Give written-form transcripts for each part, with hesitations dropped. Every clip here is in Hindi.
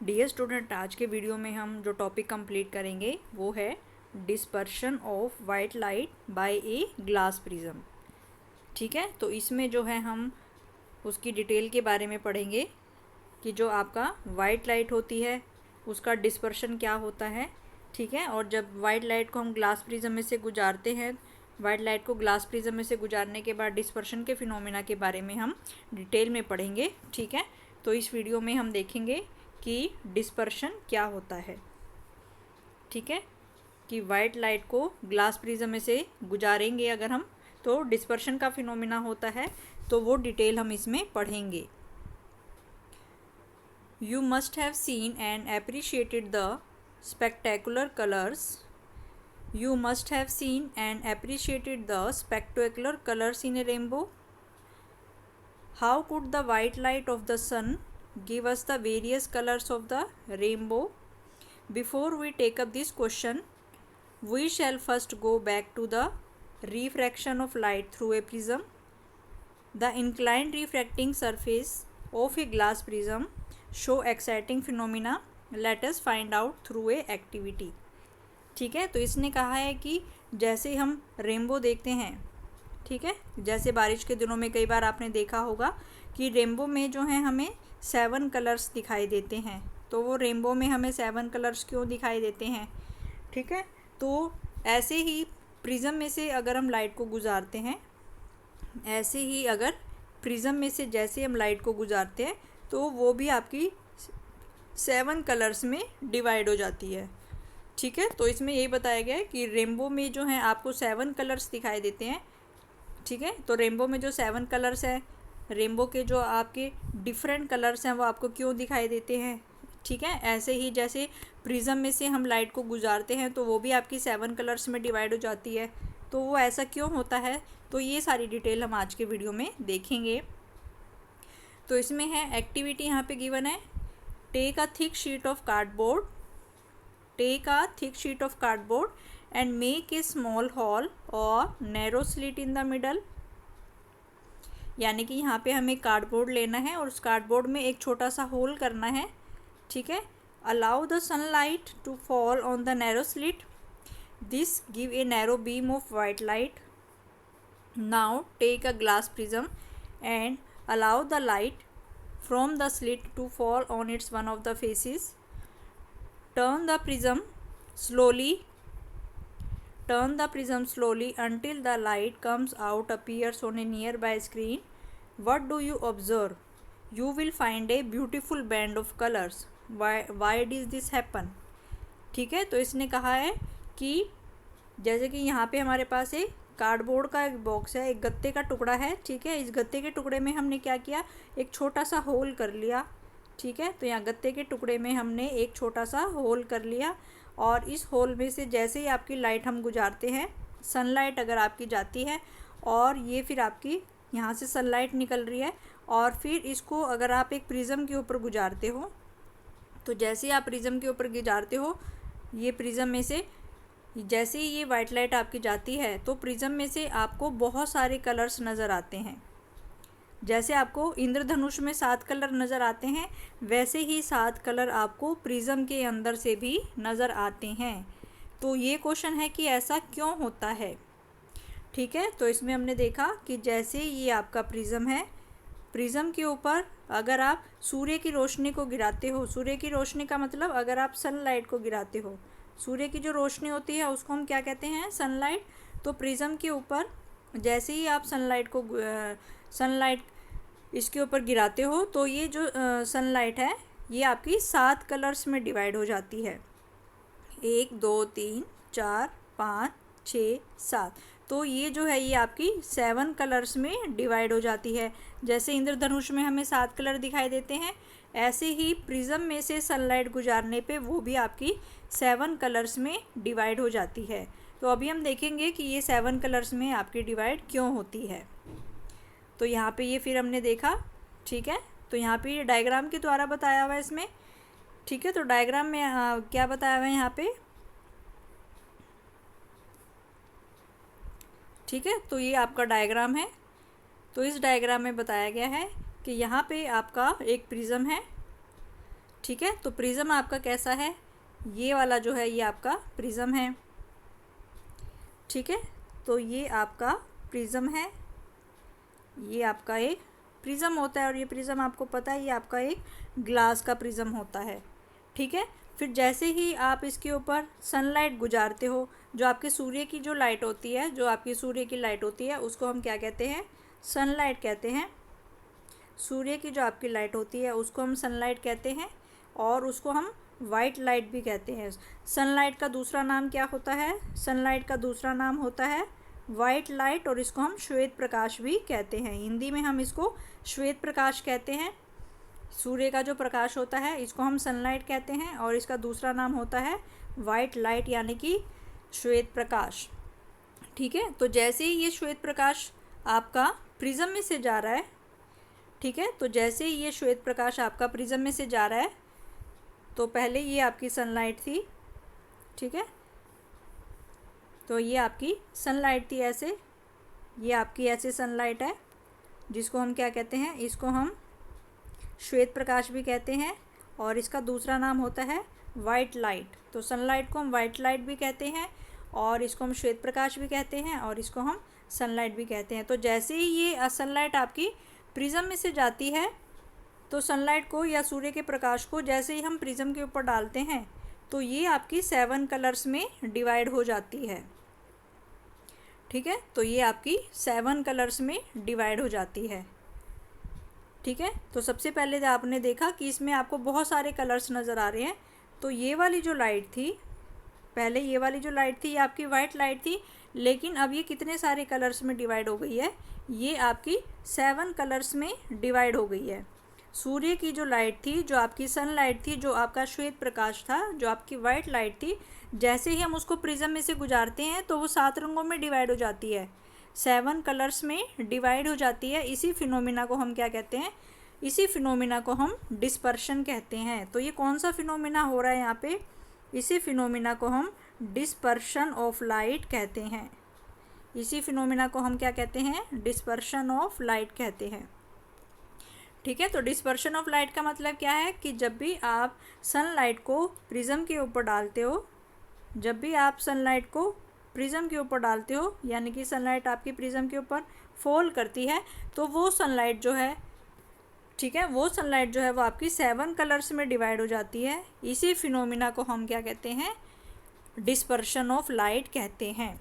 डियर स्टूडेंट, आज के वीडियो में हम जो टॉपिक कंप्लीट करेंगे वो है dispersion of white light by A glass prism. ठीक है, तो इसमें जो है हम उसकी डिटेल के बारे में पढ़ेंगे कि जो आपका वाइट लाइट होती है उसका डिस्पर्शन क्या होता है। ठीक है, और जब वाइट लाइट को हम ग्लास प्रिज्म में से गुजारते हैं, वाइट लाइट को ग्लास प्रिज्म में से गुजारने के बाद डिस्पर्शन के फिनोमेना के बारे में हम डिटेल में पढ़ेंगे। ठीक है, तो इस वीडियो में हम देखेंगे कि डिस्पर्शन क्या होता है। ठीक है, कि वाइट लाइट को ग्लास प्रिज्म में से गुजारेंगे अगर हम, तो डिस्पर्शन का फिनोमेना होता है, तो वो डिटेल हम इसमें पढ़ेंगे। You must have seen and appreciated the spectacular colors. You must have seen and appreciated the spectacular colors in a rainbow. How could the white light of the sun give us the various colors of the rainbow? Before we take up this question, we shall first go back to the refraction of light through a prism. The inclined refracting surface of a glass prism show exciting phenomena. Let us find out through a activity. ठीक है, तो इसने कहा है कि जैसे हम रेनबो देखते हैं, ठीक है, जैसे बारिश के दिनों में कई बार आपने देखा होगा कि रेनबो में जो है हमें 7 कलर्स दिखाई देते हैं। तो वो रेनबो में हमें 7 कलर्स क्यों दिखाई देते हैं? ठीक है, तो ऐसे ही प्रिज्म में से अगर हम लाइट को गुजारते हैं, ऐसे ही अगर प्रिज्म में से जैसे हम लाइट को गुजारते हैं तो वो भी आपकी 7 कलर्स में डिवाइड हो जाती है। ठीक है, तो इसमें यही बताया गया है कि रेनबो में जो है आपको 7 कलर्स दिखाई देते हैं। ठीक है, तो रेनबो में जो 7 कलर्स है, रेनबो के जो आपके डिफरेंट कलर्स हैं वो आपको क्यों दिखाई देते हैं? ठीक है, ऐसे ही जैसे प्रिज्म में से हम लाइट को गुजारते हैं तो वो भी आपकी 7 कलर्स में डिवाइड हो जाती है। तो वो ऐसा क्यों होता है, तो ये सारी डिटेल हम आज के वीडियो में देखेंगे। तो इसमें है एक्टिविटी, यहाँ पे गिवन है, take a thick sheet of cardboard, take a thick sheet of cardboard and make a small hole और narrow slit in the middle. यानी कि यहाँ पे हमें कार्डबोर्ड लेना है और उस कार्डबोर्ड में एक छोटा सा होल करना है। ठीक है, allow the sunlight to fall on the narrow slit, this give a narrow beam of white light. Now take a glass prism and allow the light from the slit to fall on its one of the faces. Turn the prism slowly, turn the prism slowly until the light comes out appears on a nearby screen. What do you observe? You will find a beautiful band of colors. Why does this happen? ठीक है, तो इसने कहा है कि जैसे कि यहाँ पे हमारे पास एक कार्डबोर्ड का एक बॉक्स है, एक गत्ते का टुकड़ा है। ठीक है, इस गत्ते के टुकड़े में हमने क्या किया, एक छोटा सा होल कर लिया। ठीक है, तो यहाँ गत्ते के टुकड़े में हमने एक छोटा सा होल कर लिया और इस होल में से जैसे ही आपकी लाइट हम गुजारते हैं, सनलाइट अगर आपकी जाती है और ये फिर आपकी यहाँ से सनलाइट निकल रही है और फिर इसको अगर आप एक प्रिज्म के ऊपर गुजारते हो, तो जैसे ही आप प्रिज्म के ऊपर गुजारते हो, ये प्रिज्म में से जैसे ही ये वाइट लाइट आपकी जाती है तो प्रिज्म में से आपको बहुत सारे कलर्स नज़र आते हैं। जैसे आपको इंद्रधनुष में 7 कलर नज़र आते हैं, वैसे ही 7 कलर आपको प्रिज्म के अंदर से भी नज़र आते हैं। तो ये क्वेश्चन है कि ऐसा क्यों होता है। ठीक है, तो इसमें हमने देखा कि जैसे ये आपका प्रिज्म है, प्रिज्म के ऊपर अगर आप सूर्य की रोशनी को गिराते हो, सूर्य की रोशनी का मतलब अगर आप सनलाइट को गिराते हो, सूर्य की जो रोशनी होती है उसको हम क्या कहते हैं, सनलाइट। तो प्रिज्म के ऊपर जैसे ही आप सनलाइट इसके ऊपर गिराते हो तो ये जो सनलाइट है ये आपकी 7 कलर्स में डिवाइड हो जाती है। 1 2 3 4 5 6 7, तो ये जो है ये आपकी 7 कलर्स में डिवाइड हो जाती है। जैसे इंद्रधनुष में हमें 7 कलर दिखाई देते हैं, ऐसे ही प्रिज्म में से सनलाइट गुजारने पे वो भी आपकी 7 कलर्स में डिवाइड हो जाती है। तो अभी हम देखेंगे कि ये 7 कलर्स में आपकी डिवाइड क्यों होती है। तो यहाँ पे ये फिर हमने देखा। ठीक है, तो यहाँ पे ये डायग्राम के द्वारा बताया हुआ है इसमें। ठीक है, तो डायग्राम में क्या बताया हुआ है यहाँ पे। ठीक है, तो ये आपका डायग्राम है। तो इस डायग्राम में बताया गया है कि यहाँ पे आपका एक प्रिज्म है। ठीक है। तो प्रिज्म आपका कैसा है, ये वाला जो है ये आपका प्रिज्म है। ठीक है, तो ये आपका प्रिज्म है, ये आपका एक प्रिज्म होता है और ये प्रिज्म आपको पता है ये आपका एक ग्लास का प्रिज्म होता है। ठीक है, फिर जैसे ही आप इसके ऊपर सनलाइट गुजारते हो, जो आपके सूर्य की जो लाइट होती है, जो आपकी सूर्य की लाइट होती है उसको हम क्या कहते हैं, सनलाइट कहते हैं। सूर्य की जो आपकी लाइट होती है उसको हम सनलाइट कहते हैं और उसको हम वाइट लाइट भी कहते हैं। सनलाइट का दूसरा नाम क्या होता है, सनलाइट का दूसरा नाम होता है वाइट लाइट और इसको हम श्वेत प्रकाश भी कहते हैं। हिंदी में हम इसको श्वेत प्रकाश कहते हैं। सूर्य का जो प्रकाश होता है इसको हम सनलाइट कहते हैं और इसका दूसरा नाम होता है वाइट लाइट यानी कि श्वेत प्रकाश। ठीक है, तो जैसे ही ये श्वेत प्रकाश आपका प्रिज्म में से जा रहा है, ठीक है, तो जैसे ही ये श्वेत प्रकाश आपका प्रिज्म में से जा रहा है, तो पहले ये आपकी सनलाइट थी। ठीक है, तो ये आपकी सनलाइट थी ऐसे, ये आपकी ऐसे सनलाइट है जिसको हम क्या कहते हैं, इसको हम श्वेत प्रकाश भी कहते हैं और इसका दूसरा नाम होता है वाइट लाइट। तो सनलाइट को हम वाइट लाइट भी कहते हैं और इसको हम श्वेत प्रकाश भी कहते हैं और इसको हम सनलाइट भी कहते हैं। तो जैसे ही ये सनलाइट आपकी प्रिज्म में से जाती है, तो सनलाइट को या सूर्य के प्रकाश को जैसे ही हम प्रिज्म के ऊपर डालते हैं तो ये आपकी 7 कलर्स में डिवाइड हो जाती है। ठीक है, तो ये आपकी 7 कलर्स में डिवाइड हो जाती है। ठीक है, तो सबसे पहले आपने देखा कि इसमें आपको बहुत सारे कलर्स नज़र आ रहे हैं। तो ये वाली जो लाइट थी, पहले ये वाली जो लाइट थी ये आपकी वाइट लाइट थी, लेकिन अब ये कितने सारे कलर्स में डिवाइड हो गई है, ये आपकी 7 कलर्स में डिवाइड हो गई है। सूर्य की जो लाइट थी, जो आपकी सनलाइट थी, जो आपका श्वेत प्रकाश था, जो आपकी वाइट लाइट थी, जैसे ही हम उसको प्रिज्म में से गुजारते हैं तो वो 7 रंगों में डिवाइड हो जाती है, 7 कलर्स में डिवाइड हो जाती है। इसी फिनोमिना को हम क्या कहते हैं, इसी फिनोमिना को हम डिस्पर्शन कहते हैं। तो ये कौन सा फिनोमिना हो रहा है यहाँ पे, इसी फिनोमिना को हम डिस्पर्शन ऑफ लाइट कहते हैं। इसी फिनोमिना को हम क्या कहते हैं, डिस्पर्शन ऑफ लाइट कहते हैं। ठीक है, तो डिस्पर्शन ऑफ लाइट का मतलब क्या है कि जब भी आप सनलाइट को प्रिज्म के ऊपर डालते हो, जब भी आप सनलाइट को प्रिज्म के ऊपर डालते हो, यानी कि सनलाइट आपकी प्रिज्म के ऊपर फॉल करती है, तो वो सनलाइट जो है, ठीक है, वो सनलाइट जो है वो आपकी 7 कलर्स में डिवाइड हो जाती है। इसी फिनोमिना को हम क्या कहते हैं, डिस्पर्शन ऑफ लाइट कहते हैं।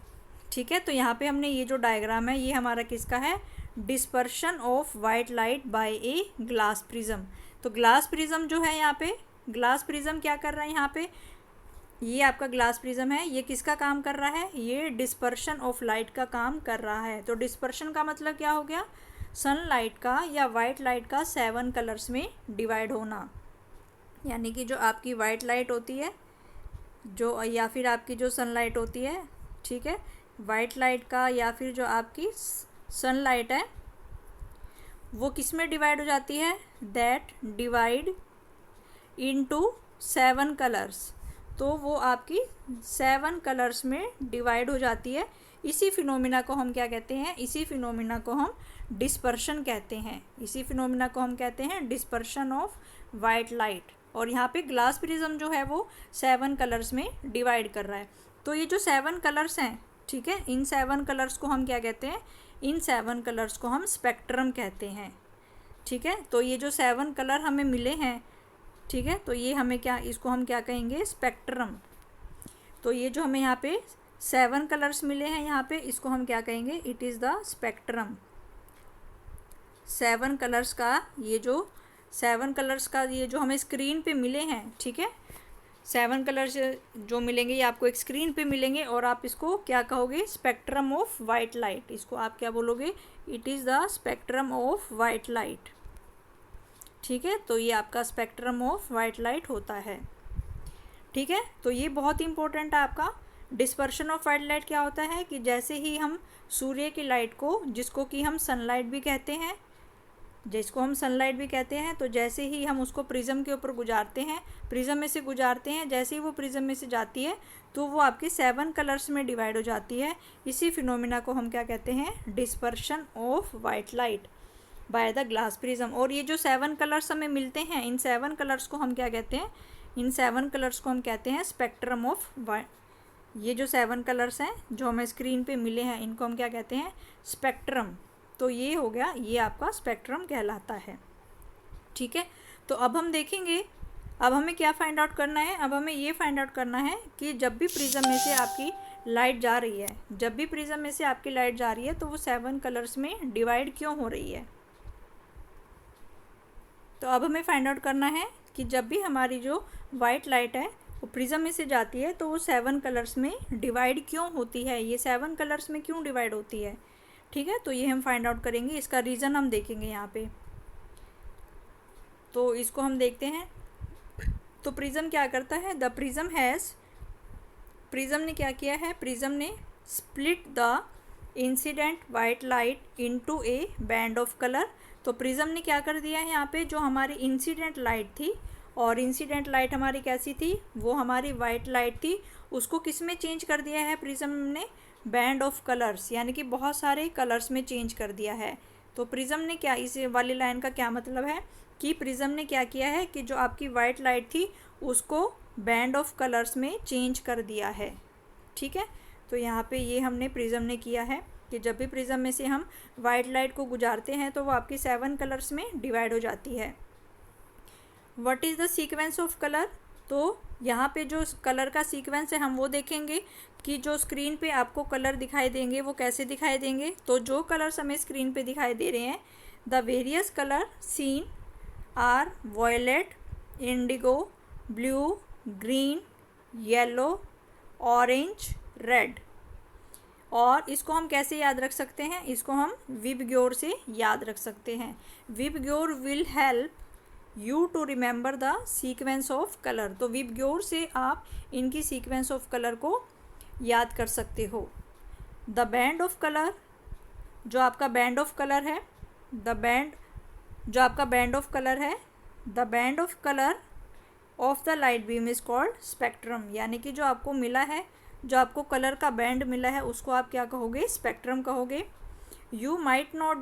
ठीक है, तो यहाँ पे हमने ये जो डायग्राम है ये हमारा किसका है, dispersion of white light by A glass prism. तो ग्लास प्रिज्म जो है यहाँ पे, ग्लास प्रिज्म क्या कर रहा है यहाँ पे, ये आपका ग्लास प्रिज्म है, ये किसका काम कर रहा है, ये डिस्पर्शन ऑफ लाइट का काम कर रहा है। तो डिस्पर्शन का मतलब क्या हो गया, सनलाइट का या वाइट लाइट का 7 कलर्स में डिवाइड होना। यानी कि जो आपकी वाइट लाइट होती है, जो या फिर आपकी जो सनलाइट होती है, ठीक है, वाइट लाइट का या फिर जो आपकी सनलाइट है वो किस में डिवाइड हो जाती है, दैट डिवाइड इनटू 7 कलर्स। तो वो आपकी 7 कलर्स में डिवाइड हो जाती है। इसी फिनोमिना को हम क्या कहते हैं, इसी फिनोमिना को हम डिस्पर्शन कहते हैं। इसी फिनोमिना को हम कहते हैं डिस्पर्शन ऑफ वाइट लाइट। और यहाँ पे ग्लास प्रिज्म जो है वो 7 कलर्स में डिवाइड कर रहा है। तो ये जो 7 कलर्स हैं, ठीक है, इन 7 कलर्स को हम क्या कहते हैं, इन 7 कलर्स को हम स्पेक्ट्रम कहते हैं। ठीक है, तो ये जो 7 कलर हमें मिले हैं, ठीक है, तो ये हमें क्या, इसको हम क्या कहेंगे, स्पेक्ट्रम। तो ये जो हमें यहाँ पे 7 कलर्स मिले हैं यहाँ पे, इसको हम क्या कहेंगे, it is the spectrum. 7 colours का ये जो 7 कलर्स का ये जो हमें स्क्रीन पे मिले हैं, ठीक है, 7 कलर्स जो मिलेंगे ये आपको एक स्क्रीन पे मिलेंगे और आप इसको क्या कहोगे, स्पेक्ट्रम ऑफ वाइट लाइट। इसको आप क्या बोलोगे, it is the spectrum of white light. ठीक है, तो ये आपका स्पेक्ट्रम ऑफ वाइट लाइट होता है। ठीक है, तो ये बहुत इंपॉर्टेंट है आपका। डिस्पर्शन ऑफ वाइट लाइट क्या होता है कि जैसे ही हम सूर्य की लाइट को, जिसको कि हम सनलाइट भी कहते हैं, जिसको हम सनलाइट भी कहते हैं, तो जैसे ही हम उसको प्रिज्म के ऊपर गुजारते हैं, प्रिज्म में से गुजारते हैं, जैसे ही वो प्रिज्म में से जाती है तो वो आपकी 7 कलर्स में डिवाइड हो जाती है। इसी फिनोमिना को हम क्या कहते हैं, dispersion of white light. By the glass prism. और ये जो 7 कलर्स हमें मिलते हैं, इन 7 कलर्स को हम क्या कहते हैं, इन 7 कलर्स को हम कहते हैं स्पेक्ट्रम ऑफ। ये जो 7 कलर्स हैं जो हमें स्क्रीन पे मिले हैं, इनको हम क्या कहते हैं, स्पेक्ट्रम। तो ये हो गया, ये आपका स्पेक्ट्रम कहलाता है। ठीक है, तो अब हम देखेंगे, अब हमें क्या फाइंड आउट करना है, अब हमें ये फाइंड आउट करना है कि जब भी प्रिज्म में से आपकी लाइट जा रही है, जब भी प्रिज्म में से आपकी लाइट जा रही है तो वो 7 कलर्स में डिवाइड क्यों हो रही है। तो अब हमें फाइंड आउट करना है कि जब भी हमारी जो वाइट लाइट है वो प्रिज्म में से जाती है तो वो 7 कलर्स में डिवाइड क्यों होती है, ये 7 कलर्स में क्यों डिवाइड होती है। ठीक है, तो ये हम फाइंड आउट करेंगे, इसका रीज़न हम देखेंगे यहाँ पे। तो इसको हम देखते हैं। तो प्रिज्म क्या करता है, द प्रिज्म ने क्या किया है, प्रिज्म ने split the incident white light into A band of colour. तो प्रिज्म ने क्या कर दिया है यहाँ पे, जो हमारी इंसिडेंट लाइट थी, और इंसिडेंट लाइट हमारी कैसी थी, वो हमारी वाइट लाइट थी, उसको किस में चेंज कर दिया है प्रिज्म ने, बैंड ऑफ कलर्स, यानी कि बहुत सारे कलर्स में चेंज कर दिया है। तो प्रिज्म ने क्या, इस वाली लाइन का क्या मतलब है कि प्रिज्म ने क्या किया है कि जो आपकी वाइट लाइट थी उसको बैंड ऑफ कलर्स में चेंज कर दिया है। ठीक है, तो यहाँ पे ये हमने प्रिज्म ने किया है कि जब भी प्रिज्म में से हम वाइट लाइट को गुजारते हैं तो वो आपकी 7 कलर्स में डिवाइड हो जाती है। What is the sequence of colour, तो यहाँ पे जो कलर का सीक्वेंस है हम वो देखेंगे कि जो स्क्रीन पे आपको कलर दिखाई देंगे वो कैसे दिखाई देंगे। तो जो कलर्स हमें स्क्रीन पे दिखाई दे रहे हैं, the various colour seen are violet, indigo, blue, green, yellow, orange, red. और इसको हम कैसे याद रख सकते हैं, इसको हम विबग्योर से याद रख सकते हैं। VIBGYOR will help you to remember the sequence of colour. तो विबग्योर से आप इनकी सीक्वेंस ऑफ कलर को याद कर सकते हो। द बैंड ऑफ कलर, जो आपका बैंड ऑफ कलर है, जो आपका बैंड ऑफ कलर है, the band of colour of the light beam is called spectrum. यानी कि जो आपको मिला है, जो आपको कलर का बैंड मिला है उसको आप क्या कहोगे, स्पेक्ट्रम कहोगे। You might not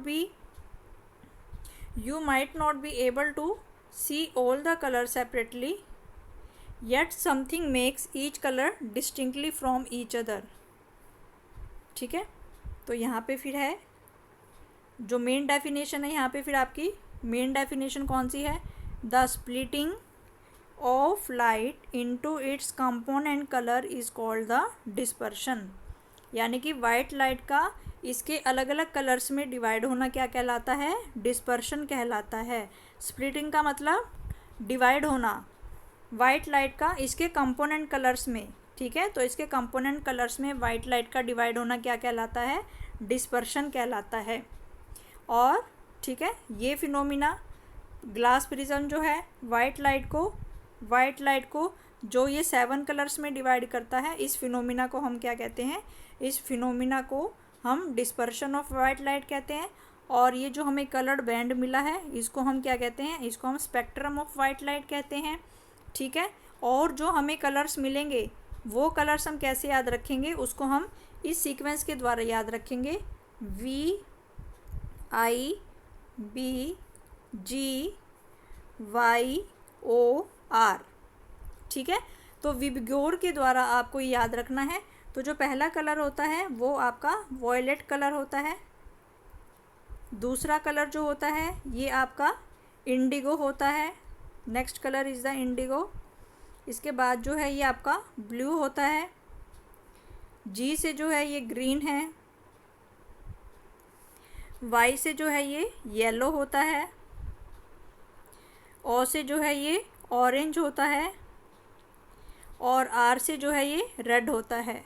be able to see all the colors separately, yet something makes each color distinctly from each other। ठीक है, तो यहाँ पे फिर है जो मेन डेफिनेशन है, यहाँ पे फिर आपकी मेन डेफिनेशन कौन सी है, the splitting of light into its component colour is called the dispersion. यानी कि वाइट लाइट का इसके अलग अलग कलर्स में डिवाइड होना क्या कहलाता है, डिस्पर्शन कहलाता है। स्प्लिटिंग का मतलब डिवाइड होना वाइट लाइट का इसके कंपोनेंट कलर्स में। ठीक है, तो इसके कंपोनेंट कलर्स में वाइट लाइट का डिवाइड होना क्या कहलाता है, डिस्पर्शन कहलाता है। और ठीक है, ये फिनोमिना ग्लास प्रिज्म जो है वाइट लाइट को जो ये 7 कलर्स में डिवाइड करता है, इस फिनोमिना को हम क्या कहते हैं, इस फिनोमिना को हम डिस्पर्शन ऑफ वाइट लाइट कहते हैं। और ये जो हमें कलर्ड बैंड मिला है इसको हम क्या कहते हैं, इसको हम स्पेक्ट्रम ऑफ वाइट लाइट कहते हैं। ठीक है, और जो हमें कलर्स मिलेंगे वो कलर्स हम कैसे याद रखेंगे, उसको हम इस सीक्वेंस के द्वारा याद रखेंगे, V I B G Y O R। ठीक है, तो विबग्योर के द्वारा आपको याद रखना है। तो जो पहला कलर होता है वो आपका वॉयलेट कलर होता है, दूसरा कलर जो होता है ये आपका इंडिगो होता है, next colour is the Indigo. इसके बाद जो है ये आपका ब्लू होता है, जी से जो है ये ग्रीन है, वाई से जो है ये येलो होता है, ओ से जो है ये ऑरेंज होता है, और आर से जो है ये रेड होता है।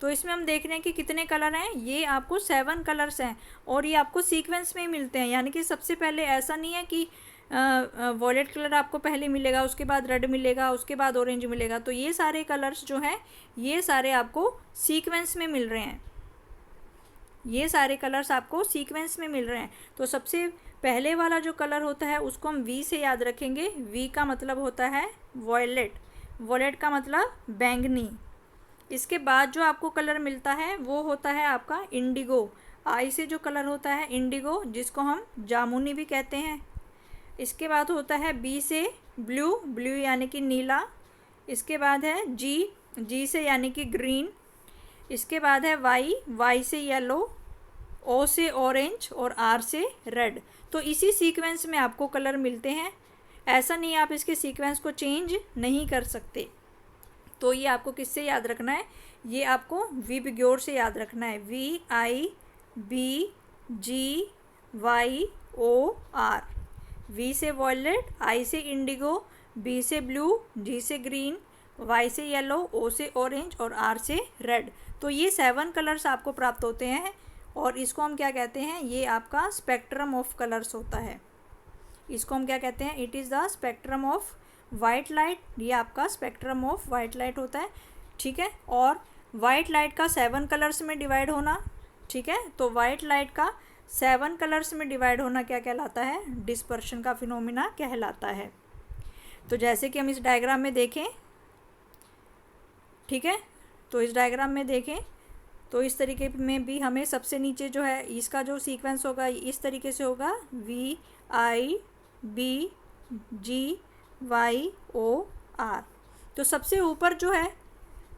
तो इसमें हम देख रहे हैं कि कितने कलर हैं, ये आपको 7 कलर्स हैं और ये आपको सीक्वेंस में ही मिलते हैं। यानी कि सबसे पहले ऐसा नहीं है कि वॉयलेट कलर आपको पहले मिलेगा, उसके बाद रेड मिलेगा, उसके बाद ऑरेंज मिलेगा। तो ये सारे कलर्स जो हैं ये सारे आपको सीक्वेंस में मिल रहे हैं, ये सारे कलर्स आपको सीक्वेंस में मिल रहे हैं। तो सबसे पहले वाला जो कलर होता है उसको हम वी से याद रखेंगे। वी का मतलब होता है वॉयलेट, वॉयलेट का मतलब बैंगनी। इसके बाद जो आपको कलर मिलता है वो होता है आपका इंडिगो। आई से जो कलर होता है इंडिगो, जिसको हम जामुनी भी कहते हैं। इसके बाद होता है बी से ब्लू, ब्लू यानी कि नीला। इसके बाद है जी, जी से यानी कि ग्रीन। इसके बाद है वाई, वाई से येलो, ओ से ऑरेंज और आर से रेड। तो इसी सीक्वेंस में आपको कलर मिलते हैं, ऐसा नहीं आप इसके सीक्वेंस को चेंज नहीं कर सकते। तो ये आपको किससे याद रखना है, ये आपको विबग्योर से याद रखना है, VIBGYOR। वी से वॉयलेट, आई से इंडिगो, बी से ब्लू, जी से ग्रीन, वाई से येलो, ओ से ऑरेंज और आर से रेड। तो ये 7 कलर्स आपको प्राप्त होते हैं और इसको हम क्या कहते हैं, ये आपका स्पेक्ट्रम ऑफ कलर्स होता है। इसको हम क्या कहते हैं, it is the spectrum of white light. ये आपका स्पेक्ट्रम ऑफ वाइट लाइट होता है, ठीक है। और वाइट लाइट का 7 कलर्स में डिवाइड होना, ठीक है। तो वाइट लाइट का 7 कलर्स में डिवाइड होना क्या कहलाता है, डिस्पर्शन का फिनोमिना कहलाता है। तो जैसे कि हम इस डायग्राम में देखें, ठीक है, तो इस डायग्राम में देखें तो इस तरीके में भी हमें सबसे नीचे जो है इसका जो सीक्वेंस होगा इस तरीके से होगा, VIBGYOR। तो सबसे ऊपर जो है,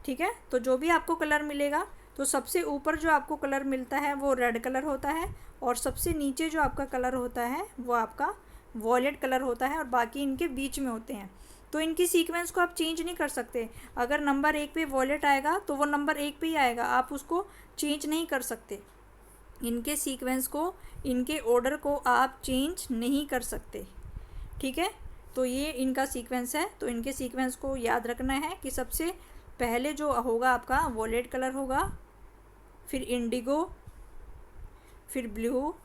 ठीक है, तो जो भी आपको कलर मिलेगा तो सबसे ऊपर जो आपको कलर मिलता है वो रेड कलर होता है और सबसे नीचे जो आपका कलर होता है वो आपका वॉयलेट कलर होता है और बाकी इनके बीच में होते हैं। तो इनकी सीक्वेंस को आप चेंज नहीं कर सकते। अगर नंबर 1 पे वॉयलेट आएगा तो वो नंबर 1 पे ही आएगा, आप उसको चेंज नहीं कर सकते। इनके सीक्वेंस को, इनके ऑर्डर को आप चेंज नहीं कर सकते, ठीक है। तो ये इनका सीक्वेंस है। तो इनके सीक्वेंस को याद रखना है कि सबसे पहले जो होगा आपका वॉयलेट कलर होगा, फिर इंडिगो, फिर ब्लू,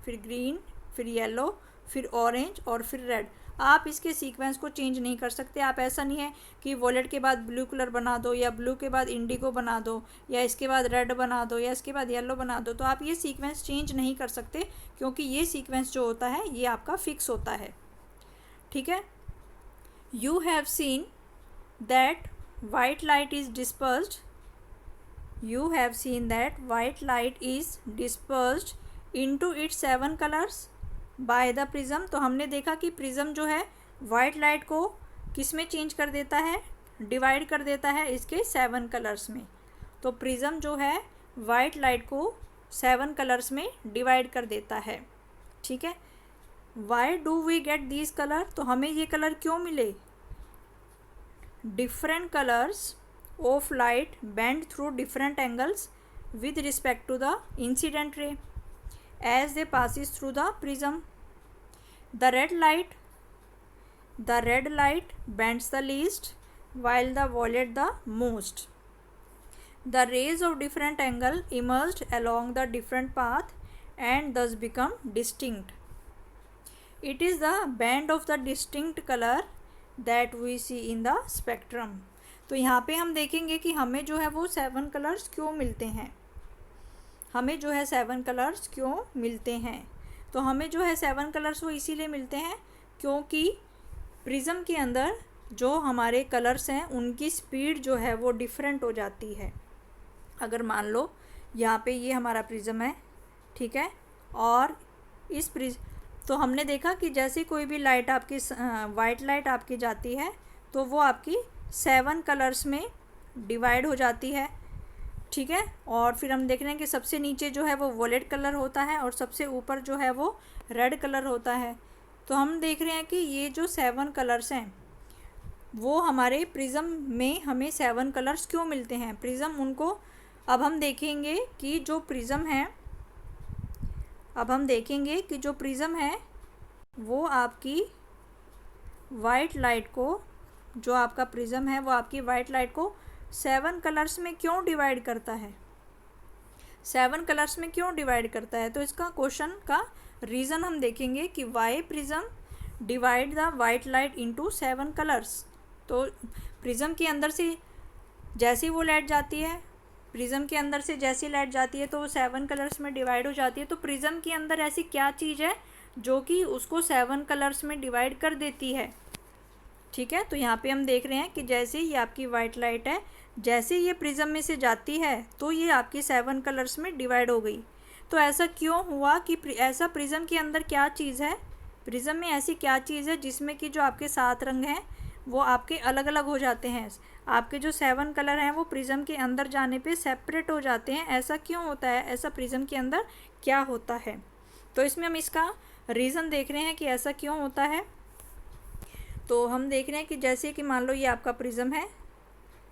फिर ग्रीन, फिर येलो, फिर ऑरेंज और फिर रेड। आप इसके सीक्वेंस को चेंज नहीं कर सकते। आप ऐसा नहीं है कि वॉयलेट के बाद ब्लू कलर बना दो या ब्लू के बाद इंडिगो बना दो या इसके बाद रेड बना दो या इसके बाद येलो बना दो। तो आप ये सीक्वेंस चेंज नहीं कर सकते क्योंकि ये सीक्वेंस जो होता है ये आपका फिक्स होता है, ठीक है। You have seen that white light is dispersed, you have seen that white light is dispersed into its 7 colors by the prism। तो हमने देखा कि प्रिज्म जो है वाइट लाइट को किस में चेंज कर देता है, डिवाइड कर देता है इसके 7 कलर्स में। तो प्रिज्म जो है वाइट लाइट को 7 कलर्स में डिवाइड कर देता है, ठीक है। Why do we get these colour, तो हमें ये कलर क्यों मिले, different colours of light bend through different angles with respect to the incident ray as they passes through the prism. The red light bends the least while the violet the most. The rays of different angle emerged along the different path and thus become distinct. It is the band of the distinct color that we see in the spectrum। तो यहाँ पे हम देखेंगे कि हमें जो है वो 7 कलर्स क्यों मिलते हैं, हमें जो है 7 कलर्स क्यों मिलते हैं। तो हमें जो है 7 कलर्स वो इसीलिए मिलते हैं क्योंकि प्रिज्म के अंदर जो हमारे कलर्स हैं उनकी स्पीड जो है वो डिफरेंट हो जाती है। अगर मान लो यहाँ पे ये हमारा प्रिज्म है, ठीक है, और इस तो हमने देखा कि जैसे कोई भी लाइट आपकी वाइट लाइट आपकी जाती है तो वो आपकी 7 कलर्स में डिवाइड हो जाती है, ठीक है। और फिर हम देख रहे हैं कि सबसे नीचे जो है वो वॉयलेट कलर होता है और सबसे ऊपर जो है वो रेड कलर होता है। तो हम देख रहे हैं कि ये जो 7 कलर्स हैं वो हमारे प्रिज्म में हमें 7 कलर्स क्यों मिलते हैं। प्रिज्म उनको अब हम देखेंगे कि जो प्रिज्म है, अब हम देखेंगे कि जो प्रिज्म है वो आपकी वाइट लाइट को, जो आपका प्रिज्म है वो आपकी वाइट लाइट को 7 कलर्स में क्यों डिवाइड करता है, 7 कलर्स में क्यों डिवाइड करता है। तो इसका क्वेश्चन का रीज़न हम देखेंगे कि why prism divide the white light into 7 colours. तो प्रिज्म के अंदर से जैसी वो लाइट जाती है, प्रिज्म के अंदर से जैसी लाइट जाती है तो वो 7 कलर्स में डिवाइड हो जाती है। तो प्रिज्म के अंदर ऐसी क्या चीज़ है जो कि उसको 7 कलर्स में डिवाइड कर देती है, ठीक है। तो यहाँ पे हम देख रहे हैं कि जैसे ये आपकी वाइट लाइट है, जैसे ये प्रिज्म में से जाती है तो ये आपकी 7 कलर्स में डिवाइड हो गई। तो ऐसा क्यों हुआ कि ऐसा प्रिज्म के अंदर क्या चीज़ है, प्रिज्म में ऐसी क्या चीज़ है जिसमें कि जो आपके 7 रंग हैं वो आपके अलग अलग हो जाते हैं। आपके जो 7 कलर हैं वो प्रिज्म के अंदर जाने पे सेपरेट हो जाते हैं। ऐसा क्यों होता है, ऐसा प्रिज्म के अंदर क्या होता है? तो इसमें हम इसका रीज़न देख रहे हैं कि ऐसा क्यों होता है। तो हम देख रहे हैं कि जैसे कि मान लो ये आपका प्रिज्म है,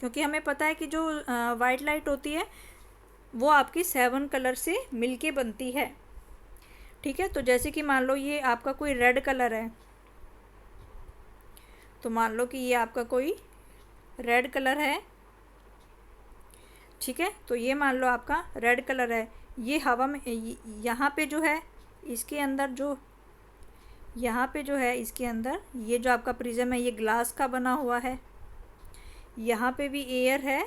क्योंकि हमें पता है कि जो वाइट लाइट होती है वो आपकी 7 कलर से मिलके बनती है, ठीक है। तो जैसे कि मान लो ये आपका कोई रेड कलर है, तो मान लो कि ये आपका कोई रेड कलर है, ठीक है। तो ये मान लो आपका रेड कलर है, ये हवा में यहाँ पे जो है इसके अंदर जो यहाँ पे जो है इसके अंदर ये जो आपका प्रिज्म है ये ग्लास का बना हुआ है, यहाँ पे भी एयर है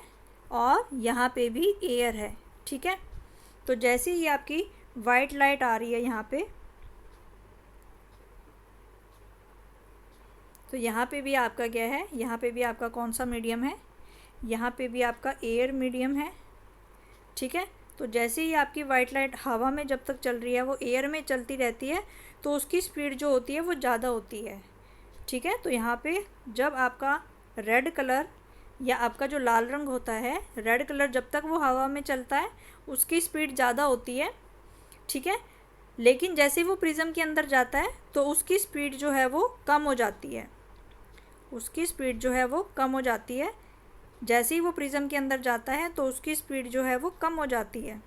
और यहाँ पे भी एयर है, ठीक है। तो जैसे ही आपकी वाइट लाइट आ रही है यहाँ पे, तो यहाँ पे भी आपका क्या है, यहाँ पे भी आपका कौन सा मीडियम है, यहाँ पे भी आपका एयर मीडियम है, ठीक है। तो जैसे ही आपकी वाइट लाइट हवा में जब तक चल रही है वो एयर में चलती रहती है, तो उसकी स्पीड जो होती है वो ज़्यादा होती है, ठीक है। तो यहाँ पे जब आपका रेड कलर या आपका जो लाल रंग होता है, रेड कलर जब तक वो हवा में चलता है उसकी स्पीड ज़्यादा होती है, ठीक है। लेकिन जैसे वो प्रिज्म के अंदर जाता है तो उसकी स्पीड जो है वो कम हो जाती है, उसकी स्पीड जो है वो कम हो जाती है। जैसे ही वो प्रिज्म के अंदर जाता है तो उसकी स्पीड जो है वो कम हो जाती है,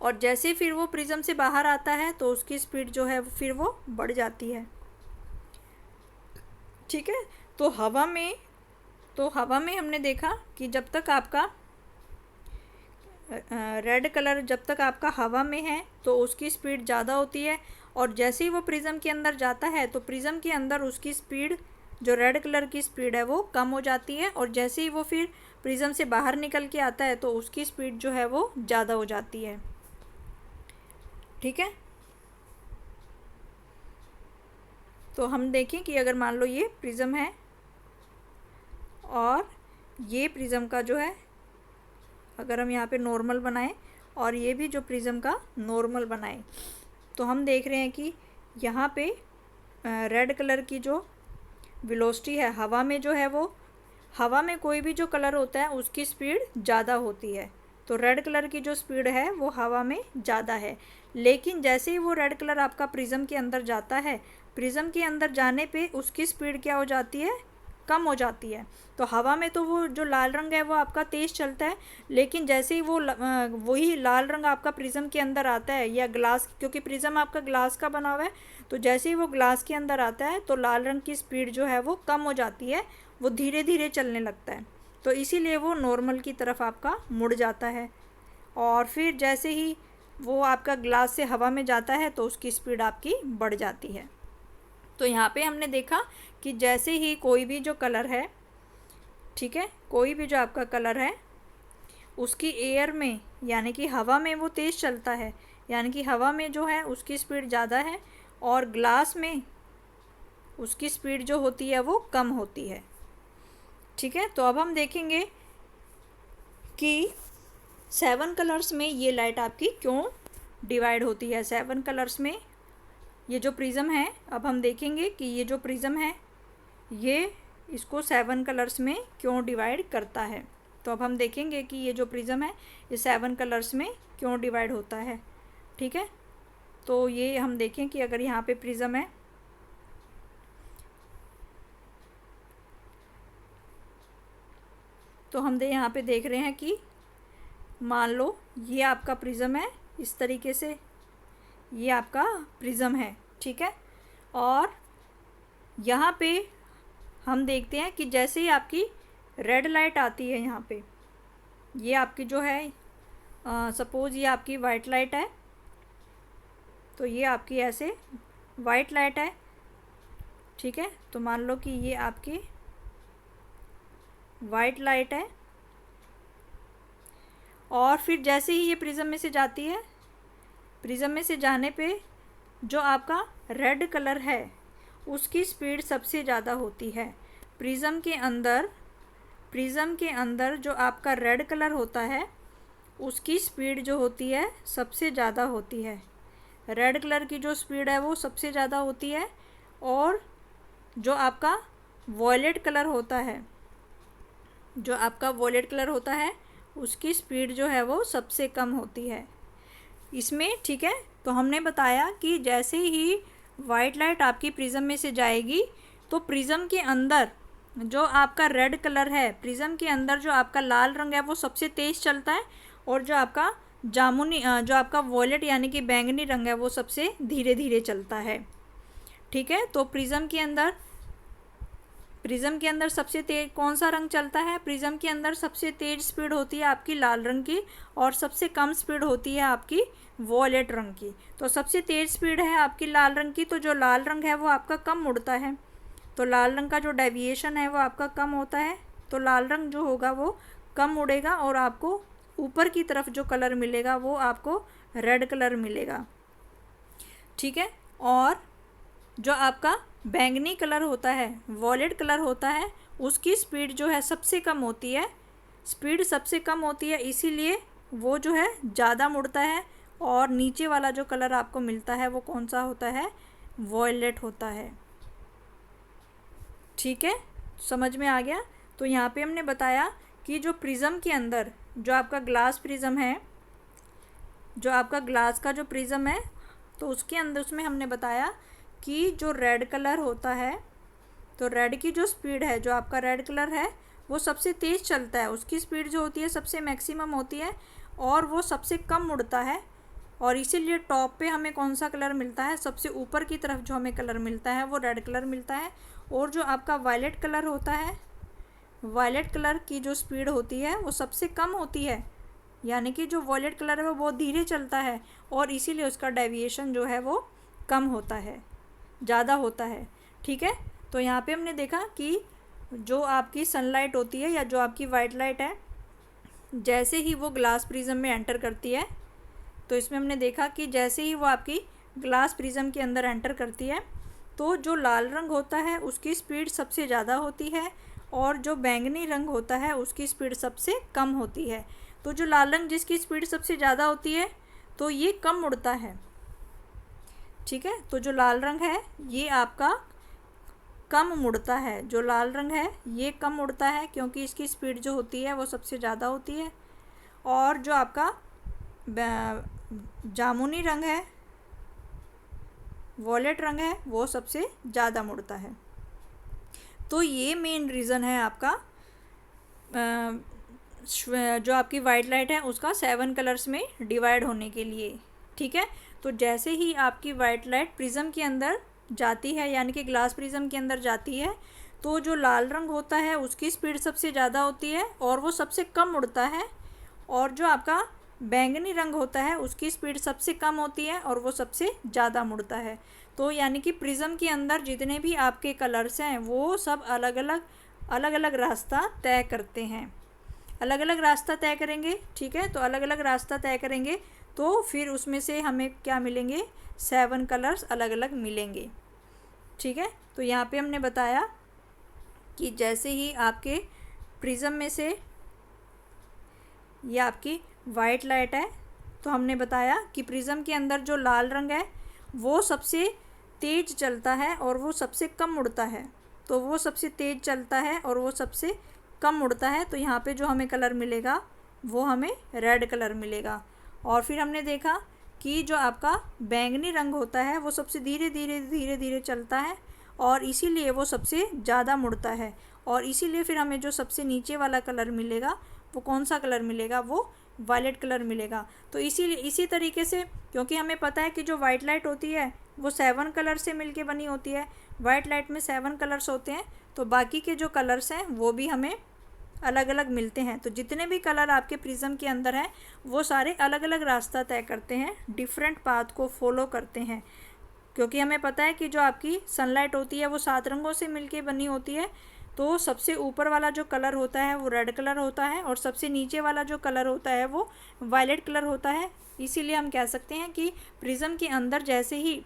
और जैसे फिर वो प्रिज्म से बाहर आता है तो उसकी स्पीड जो है फिर वो बढ़ जाती है, ठीक है। तो हवा में हमने देखा कि जब तक आपका रेड कलर जब तक आपका हवा में है तो उसकी स्पीड ज़्यादा होती है, और जैसे ही वो प्रिज्म के अंदर जाता है तो प्रिज्म के अंदर उसकी स्पीड जो रेड कलर की स्पीड है वो कम हो जाती है, और जैसे ही वो फिर प्रिज्म से बाहर निकल के आता है तो उसकी स्पीड जो है वो ज़्यादा हो जाती है, ठीक है। तो हम देखें कि अगर मान लो ये प्रिज्म है और ये प्रिज्म का जो है अगर हम यहाँ पे नॉर्मल बनाएं और ये भी जो प्रिज्म का नॉर्मल बनाएं, तो हम देख रहे हैं कि यहाँ पे रेड कलर की जो वेलोसिटी है हवा में जो है वो, हवा में कोई भी जो कलर होता है उसकी स्पीड ज़्यादा होती है, तो रेड कलर की जो स्पीड है वो हवा में ज़्यादा है। लेकिन जैसे ही वो रेड कलर आपका प्रिज्म के अंदर जाता है, प्रिज्म के अंदर जाने पे उसकी स्पीड क्या हो जाती है, कम हो जाती है। तो हवा में तो वो जो लाल रंग है वो आपका तेज़ चलता है, लेकिन जैसे ही वो वही लाल रंग आपका प्रिज्म के अंदर आता है या ग्लास, क्योंकि प्रिज्म आपका ग्लास का बना हुआ है, तो जैसे ही वो ग्लास के अंदर आता है तो लाल रंग की स्पीड जो है वो कम हो जाती है, वो धीरे धीरे चलने लगता है, तो इसीलिए वो नॉर्मल की तरफ आपका मुड़ जाता है। और फिर जैसे ही वो आपका ग्लास से हवा में जाता है तो उसकी स्पीड आपकी बढ़ जाती है। तो यहाँ पे हमने देखा कि जैसे ही कोई भी जो कलर है, ठीक है, कोई भी जो आपका कलर है उसकी एयर में यानी कि हवा में वो तेज़ चलता है, यानी कि हवा में जो है उसकी स्पीड ज़्यादा है, और ग्लास में उसकी स्पीड जो होती है वो कम होती है, ठीक है। तो अब हम देखेंगे कि 7 कलर्स में ये लाइट आपकी क्यों डिवाइड होती है। 7 कलर्स में ये जो प्रिज्म है, अब हम देखेंगे कि ये जो प्रिज्म है ये इसको 7 कलर्स में क्यों डिवाइड करता है। तो अब हम देखेंगे कि ये जो प्रिज्म है ये 7 कलर्स में क्यों डिवाइड होता है, ठीक है। तो ये हम देखें कि अगर यहाँ पे प्रिज्म है, तो हम यहाँ पे देख रहे हैं कि मान लो ये आपका प्रिज्म है, इस तरीके से ये आपका प्रिज्म है, ठीक है। और यहाँ पे हम देखते हैं कि जैसे ही आपकी रेड लाइट आती है यहाँ पे, ये आपकी जो है सपोज़ ये आपकी वाइट लाइट है, तो ये आपकी ऐसे वाइट लाइट है, ठीक है। तो मान लो कि ये आपकी वाइट लाइट है, और फिर जैसे ही ये प्रिज्म में से जाती है, प्रिज्म में से जाने पे जो आपका रेड कलर है उसकी स्पीड सबसे ज़्यादा होती है। प्रिज्म के अंदर जो आपका रेड कलर होता है उसकी स्पीड जो होती है सबसे ज़्यादा होती है। रेड कलर की जो स्पीड है वो सबसे ज़्यादा होती है, और जो आपका वॉयलेट कलर होता है, जो आपका वॉयलेट कलर होता है उसकी स्पीड जो है वो सबसे कम होती है इसमें। ठीक है, तो हमने बताया कि जैसे ही वाइट लाइट आपकी प्रिज्म में से जाएगी तो प्रिज्म के अंदर जो आपका रेड कलर है, प्रिज्म के अंदर जो आपका लाल रंग है वो सबसे तेज़ चलता है, और जो आपका जामुनी जो आपका वॉयलेट यानी कि बैंगनी रंग है वो सबसे धीरे धीरे चलता है। ठीक है, तो प्रिज्म के अंदर सबसे तेज कौन सा रंग चलता है? प्रिज्म के अंदर सबसे तेज स्पीड होती है आपकी लाल रंग की, और सबसे कम स्पीड होती है आपकी वॉयलेट रंग की। तो सबसे तेज स्पीड है आपकी लाल रंग की, तो जो लाल रंग है वो आपका कम मुड़ता है, तो लाल रंग का जो डेविएशन है वो आपका कम होता है, तो लाल रंग जो होगा वो कम उड़ेगा, और आपको ऊपर की तरफ जो कलर मिलेगा वो आपको रेड कलर मिलेगा। ठीक है, और जो आपका बैंगनी कलर होता है, वॉयलेट कलर होता है, उसकी स्पीड जो है सबसे कम होती है, स्पीड सबसे कम होती है, इसीलिए वो जो है ज़्यादा मुड़ता है, और नीचे वाला जो कलर आपको मिलता है वो कौन सा होता है? वॉयलेट होता है। ठीक है, समझ में आ गया? तो यहाँ पे हमने बताया कि जो प्रिज्म के अंदर जो आपका ग्लास प्रिज्म है, जो आपका ग्लास का जो प्रिज्म है, तो उसके अंदर उसमें हमने बताया कि जो रेड कलर होता है, तो रेड की जो स्पीड है, जो आपका रेड कलर है वो सबसे तेज़ चलता है, उसकी स्पीड जो होती है सबसे मैक्सिमम होती है, और वो सबसे कम मुड़ता है, और इसीलिए टॉप पे हमें कौन सा कलर मिलता है? सबसे ऊपर की तरफ जो हमें कलर मिलता है वो रेड कलर मिलता है। और जो आपका वायलेट कलर होता है, वायलेट कलर की जो स्पीड होती है वो सबसे कम होती है, यानी कि जो वॉयलेट कलर है वो बहुत धीरे चलता है, और इसीलिए उसका डेविएशन जो है वो कम होता है, ज़्यादा होता है। ठीक है, तो यहाँ पे हमने देखा कि जो आपकी सनलाइट होती है या जो आपकी वाइट लाइट है, जैसे ही वो ग्लास प्रिज्म में एंटर करती है, तो इसमें हमने देखा कि जैसे ही वो आपकी ग्लास प्रिज्म के अंदर एंटर करती है तो जो लाल रंग होता है उसकी स्पीड सबसे ज़्यादा होती है, और जो बैंगनी रंग होता है उसकी स्पीड सबसे कम होती है। तो जो लाल रंग जिसकी स्पीड सबसे ज़्यादा होती है तो ये कम उड़ता है। ठीक है, तो जो लाल रंग है ये आपका कम मुड़ता है, जो लाल रंग है ये कम उड़ता है क्योंकि इसकी स्पीड जो होती है वो सबसे ज़्यादा होती है, और जो आपका जामुनी रंग है, वॉयलेट रंग है, वो सबसे ज़्यादा मुड़ता है। तो ये मेन रीज़न है आपका जो आपकी वाइट लाइट है उसका 7 कलर्स में डिवाइड होने के लिए। ठीक है, तो जैसे ही आपकी वाइट लाइट प्रिज्म के अंदर जाती है, यानी कि ग्लास प्रिज्म के अंदर जाती है, तो जो लाल रंग होता है उसकी स्पीड सबसे ज़्यादा होती है और वो सबसे कम उड़ता है, और जो आपका बैंगनी रंग होता है उसकी स्पीड सबसे कम होती है और वो सबसे ज़्यादा मुड़ता है। तो यानी कि प्रिज्म के अंदर जितने भी आपके कलर्स हैं वो सब अलग अलग रास्ता तय करते हैं, अलग अलग रास्ता तय करेंगे। ठीक है, तो अलग अलग रास्ता तय करेंगे तो फिर उसमें से हमें क्या मिलेंगे? 7 कलर्स अलग अलग मिलेंगे। ठीक है, तो यहाँ पे हमने बताया कि जैसे ही आपके प्रिज्म में से ये आपकी वाइट लाइट है, तो हमने बताया कि प्रिज्म के अंदर जो लाल रंग है वो सबसे तेज़ चलता है और वो सबसे कम उड़ता है, तो वो सबसे तेज़ चलता है और वो सबसे कम उड़ता है। तो यहाँ पे जो हमें कलर मिलेगा वो हमें रेड कलर मिलेगा। और फिर हमने देखा कि जो आपका बैंगनी रंग होता है वो सबसे धीरे धीरे चलता है और इसीलिए वो सबसे ज़्यादा मुड़ता है, और इसीलिए फिर हमें जो सबसे नीचे वाला कलर मिलेगा वो कौन सा कलर मिलेगा? वो वायलेट कलर मिलेगा। तो इसीलिए इसी तरीके से, क्योंकि हमें पता है कि जो वाइट लाइट होती है वो 7 कलर से मिलके बनी होती है, वाइट लाइट में 7 कलर्स होते हैं, तो बाकी के जो कलर्स हैं वो भी हमें अलग अलग मिलते हैं। तो जितने भी कलर आपके प्रिज्म के अंदर हैं वो सारे अलग अलग रास्ता तय करते हैं, डिफरेंट पाथ को फॉलो करते हैं, क्योंकि हमें पता है कि जो आपकी सनलाइट होती है वो 7 रंगों से मिलके बनी होती है। तो सबसे ऊपर वाला जो कलर होता है वो रेड कलर होता है और सबसे नीचे वाला जो कलर होता है वो वायलेट कलर होता है। इसीलिए हम कह सकते हैं कि प्रिज्म के अंदर जैसे ही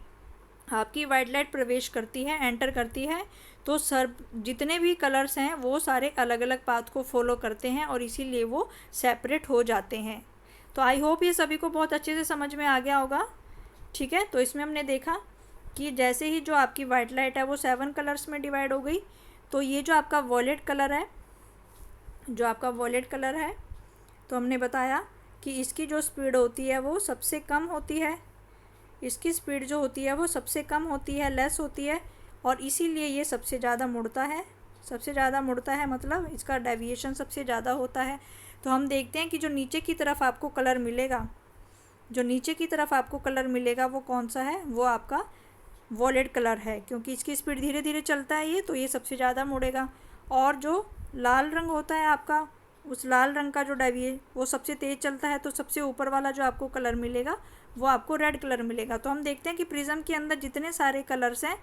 आपकी वाइट लाइट प्रवेश करती है, एंटर करती है, तो जितने भी कलर्स हैं वो सारे अलग अलग पाथ को फॉलो करते हैं और इसीलिए वो सेपरेट हो जाते हैं। तो आई होप ये सभी को बहुत अच्छे से समझ में आ गया होगा। ठीक है, तो इसमें हमने देखा कि जैसे ही जो आपकी वाइट लाइट है वो 7 कलर्स में डिवाइड हो गई, तो ये जो आपका वॉयलेट कलर है, जो आपका वॉयलेट कलर है, तो हमने बताया कि इसकी जो स्पीड होती है वो सबसे कम होती है, इसकी स्पीड जो होती है वो सबसे कम होती है, लेस होती है, और इसीलिए ये सबसे ज़्यादा मुड़ता है। सबसे ज़्यादा मुड़ता है मतलब इसका डेविएशन सबसे ज़्यादा होता है। तो हम देखते हैं कि जो नीचे की तरफ आपको कलर मिलेगा, जो नीचे की तरफ आपको कलर मिलेगा वो कौन सा है, वो आपका वॉयलेट कलर है, क्योंकि इसकी स्पीड धीरे धीरे चलता है ये, तो ये सबसे ज़्यादा मुड़ेगा। और जो लाल रंग होता है आपका, उस लाल रंग का जो डेविए वो सबसे तेज़ चलता है, तो सबसे ऊपर वाला जो आपको कलर मिलेगा वो आपको रेड कलर मिलेगा। तो हम देखते हैं कि प्रिज्म के अंदर जितने सारे कलर्स हैं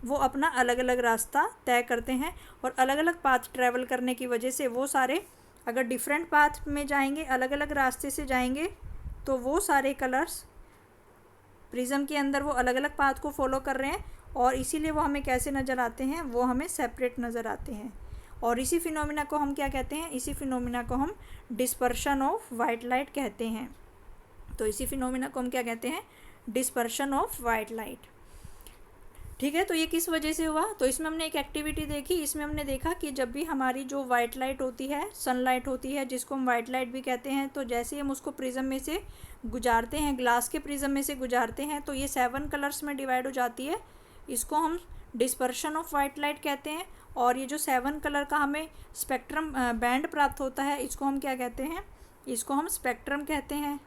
वो अपना अलग अलग रास्ता तय करते हैं, और अलग अलग पाथ ट्रैवल करने की वजह से वो सारे अगर डिफरेंट पाथ में जाएंगे, अलग अलग रास्ते से जाएंगे, तो वो सारे कलर्स प्रिज्म के अंदर वो अलग अलग पाथ को फॉलो कर रहे हैं, और इसीलिए वो हमें कैसे नज़र आते हैं, वो हमें सेपरेट नज़र आते हैं। और इसी फिनोमिना को हम क्या कहते हैं, इसी फिनोमिना को हम डिस्पर्शन ऑफ वाइट लाइट कहते हैं। तो इसी फिनोमिना को हम क्या कहते हैं, डिस्पर्शन ऑफ वाइट लाइट। ठीक है, तो ये किस वजह से हुआ, तो इसमें हमने एक एक्टिविटी देखी। इसमें हमने देखा कि जब भी हमारी जो वाइट लाइट होती है, सनलाइट होती है, जिसको हम वाइट लाइट भी कहते हैं, तो जैसे ही हम उसको प्रिज्म में से गुजारते हैं, ग्लास के प्रिज्म में से गुजारते हैं, तो ये 7 कलर्स में डिवाइड हो जाती है। इसको हम डिस्पर्शन ऑफ वाइट लाइट कहते हैं। और ये जो 7 कलर का हमें स्पेक्ट्रम बैंड प्राप्त होता है, इसको हम क्या कहते हैं, इसको हम स्पेक्ट्रम कहते हैं।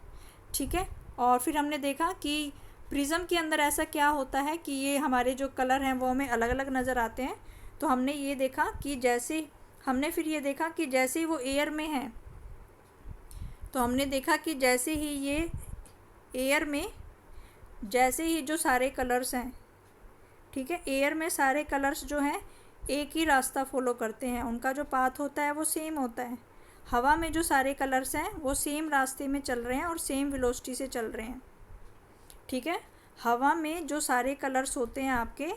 ठीक है, और फिर हमने देखा कि प्रिज्म के अंदर ऐसा क्या होता है कि ये हमारे जो कलर हैं वो हमें अलग अलग नज़र आते हैं। तो हमने ये देखा कि जैसे हमने फिर ये देखा कि जैसे ही वो एयर में है, तो हमने देखा कि जैसे ही ये एयर में, जैसे ही जो सारे कलर्स हैं, ठीक है, एयर में सारे कलर्स जो हैं एक ही रास्ता फॉलो करते हैं, उनका जो पाथ होता है वो सेम होता है। हवा में जो सारे कलर्स हैं वो सेम रास्ते में चल रहे हैं और सेम वेलोसिटी से चल रहे हैं। ठीक है, हवा में जो सारे कलर्स होते हैं आपके,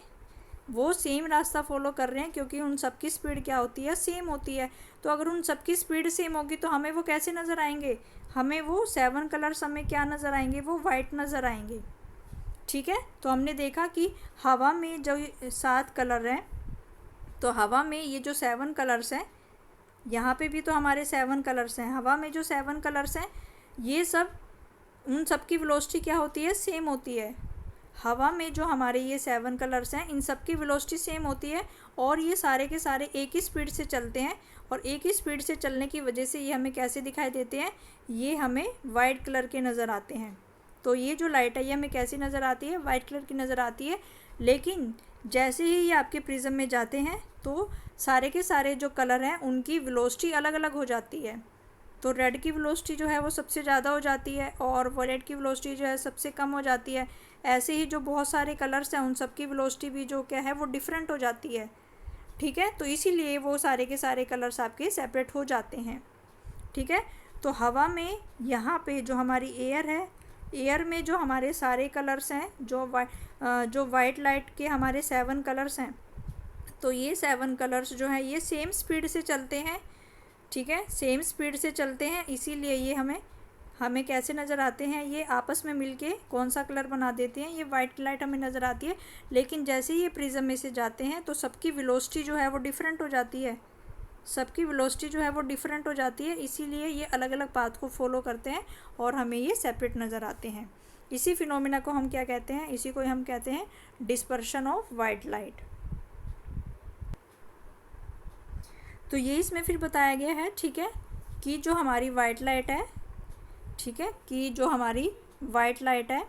वो सेम रास्ता फॉलो कर रहे हैं, क्योंकि उन सब की स्पीड क्या होती है, सेम होती है। तो अगर उन सब की स्पीड सेम होगी तो हमें वो कैसे नज़र आएंगे, हमें वो 7 कलर्स हमें क्या नज़र आएंगे, वो वाइट नज़र आएंगे। ठीक है, तो हमने देखा कि हवा में जो 7 कलर हैं, तो हवा में ये जो 7 कलर्स हैं, यहाँ पे भी तो हमारे 7 कलर्स हैं, हवा में जो 7 कलर्स हैं, ये सब, उन सब की वेलोसिटी क्या होती है, सेम होती है। हवा में जो हमारे ये 7 कलर्स हैं, इन सब की वेलोसिटी सेम होती है, और ये सारे के सारे एक ही स्पीड से चलते हैं, और एक ही स्पीड से चलने की वजह से ये हमें कैसे दिखाई देते हैं, ये हमें वाइट कलर के नज़र आते हैं। तो ये जो लाइट है ये हमें कैसी नज़र आती है, वाइट कलर की नज़र आती है। लेकिन जैसे ही ये आपके प्रिज्म में जाते हैं, तो सारे के सारे जो कलर हैं उनकी वेलोसिटी अलग अलग हो जाती है। तो रेड की वेलोसिटी जो है वो सबसे ज़्यादा हो जाती है, और वॉयलेट की वेलोसिटी जो है सबसे कम हो जाती है। ऐसे ही जो बहुत सारे कलर्स हैं उन सब की वेलोसिटी भी जो क्या है वो डिफरेंट हो जाती है। ठीक है, तो इसीलिए वो सारे के सारे कलर्स आपके सेपरेट हो जाते हैं। ठीक है, तो हवा में यहाँ पे जो हमारी एयर है, एयर में जो हमारे सारे कलर्स हैं, जो वाइट लाइट के हमारे 7 कलर्स हैं, तो ये 7 कलर्स जो हैं ये सेम स्पीड से चलते हैं। ठीक है, सेम स्पीड से चलते हैं, इसीलिए ये हमें कैसे नज़र आते हैं, ये आपस में मिलके कौन सा कलर बना देते हैं, ये वाइट लाइट हमें नज़र आती है। लेकिन जैसे ही ये प्रिज्म में से जाते हैं तो सबकी वेलोसिटी जो है वो डिफरेंट हो जाती है, सबकी वेलोसिटी जो है वो डिफरेंट हो जाती है, इसीलिए ये अलग अलग पाथ को फॉलो करते हैं और हमें ये सेपरेट नज़र आते हैं। इसी फिनोमिना को हम क्या कहते हैं, इसी को हम कहते हैं डिस्पर्शन ऑफ वाइट लाइट। तो ये इसमें फिर बताया गया है, ठीक है, कि जो हमारी वाइट लाइट है, ठीक है, कि जो हमारी वाइट लाइट है,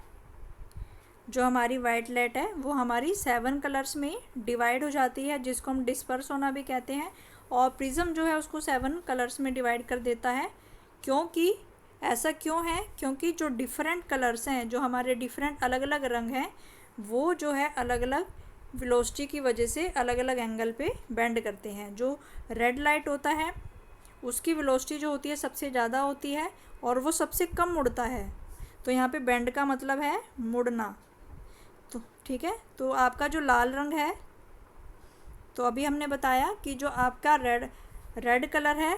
जो हमारी वाइट लाइट है वो हमारी 7 कलर्स में डिवाइड हो जाती है, जिसको हम डिस्पर्स होना भी कहते हैं। और प्रिज्म जो है उसको 7 कलर्स में डिवाइड कर देता है। क्योंकि ऐसा क्यों है, क्योंकि जो डिफरेंट कलर्स हैं, जो हमारे डिफरेंट अलग अलग रंग हैं, वो जो है अलग अलग वेलोसिटी की वजह से अलग अलग एंगल पे बेंड करते हैं। जो रेड लाइट होता है उसकी वेलोसिटी जो होती है सबसे ज़्यादा होती है और वो सबसे कम मुड़ता है। तो यहाँ पे बेंड का मतलब है मुड़ना। तो ठीक है, तो आपका जो लाल रंग है, तो अभी हमने बताया कि जो आपका रेड कलर है,